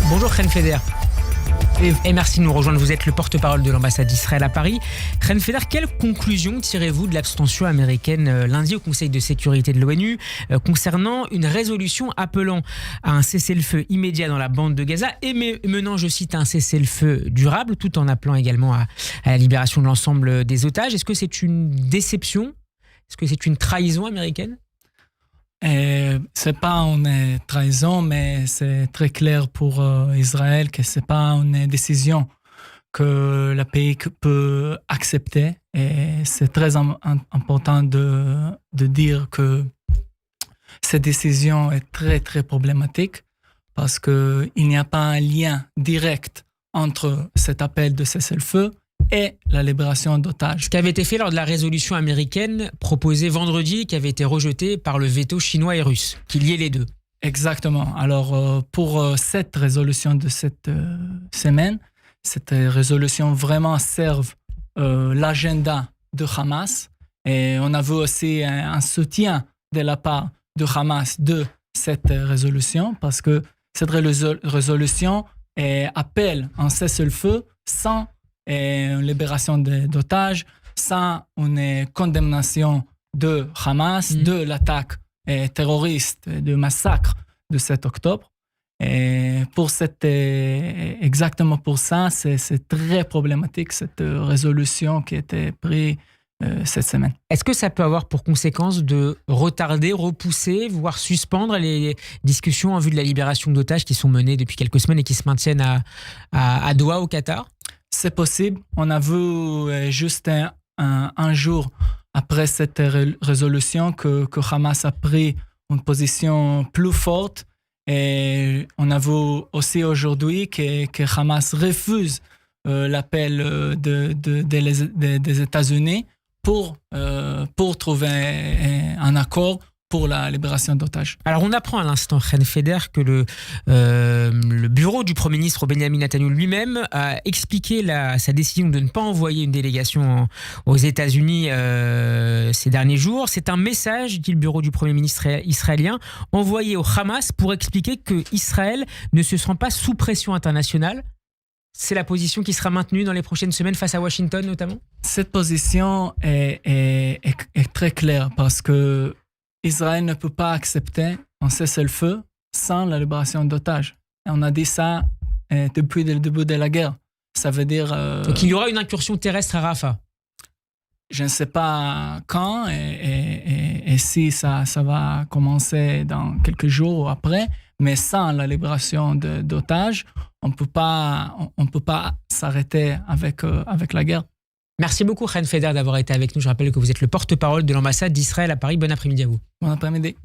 Bonjour Chen Feder. Et merci de nous rejoindre. Vous êtes le porte-parole de l'ambassade d'Israël à Paris. Chen Feder, quelle conclusion tirez-vous de l'abstention américaine lundi au Conseil de sécurité de l'ONU concernant une résolution appelant à un cessez-le-feu immédiat dans la bande de Gaza et menant, je cite, un cessez-le-feu durable, tout en appelant également à la libération de l'ensemble des otages? Est-ce que c'est une déception? Est-ce que c'est une trahison américaine? C'est pas une trahison, mais c'est très clair pour Israël que c'est pas une décision que le pays peut accepter. Et c'est très important de dire que cette décision est très très problématique parce que il n'y a pas un lien direct entre cet appel de cessez-le-feu et la libération d'otages. Ce qui avait été fait lors de la résolution américaine proposée vendredi, qui avait été rejetée par le veto chinois et russe, qui liait les deux. Exactement. Alors, pour cette résolution de cette semaine, cette résolution vraiment serve l'agenda de Hamas. Et on a vu aussi un soutien de la part de Hamas de cette résolution, parce que cette résolution appelle un cessez-le-feu sans une libération d'otages, sans une condamnation de Hamas, de l'attaque terroriste, de massacre de 7 octobre. Et exactement pour ça, c'est très problématique cette résolution qui a été prise cette semaine. Est-ce que ça peut avoir pour conséquence de retarder, repousser, voire suspendre les discussions en vue de la libération d'otages qui sont menées depuis quelques semaines et qui se maintiennent à Doha, au Qatar? C'est possible. On a vu juste un jour après cette résolution que Hamas a pris une position plus forte. Et on a vu aussi aujourd'hui que Hamas refuse l'appel des États-Unis pour trouver un accord pour la libération d'otages. Alors on apprend à l'instant, Chen Feder, que le bureau du Premier ministre Benjamin Netanyahou lui-même a expliqué sa décision de ne pas envoyer une délégation aux États-Unis ces derniers jours. C'est un message, dit le bureau du Premier ministre israélien, envoyé au Hamas pour expliquer que Israël ne se sent pas sous pression internationale. C'est la position qui sera maintenue dans les prochaines semaines face à Washington notamment? Cette position est très claire parce que Israël ne peut pas accepter un cessez-le-feu sans la libération d'otages. Et on a dit ça depuis le début de la guerre. Ça veut dire... Donc il y aura une incursion terrestre à Rafah? Je ne sais pas quand et si ça va commencer dans quelques jours ou après, mais sans la libération d'otages, on ne peut pas s'arrêter avec la guerre. Merci beaucoup, Chen Feder, d'avoir été avec nous. Je rappelle que vous êtes le porte-parole de l'ambassade d'Israël à Paris. Bon après-midi à vous. Bon après-midi.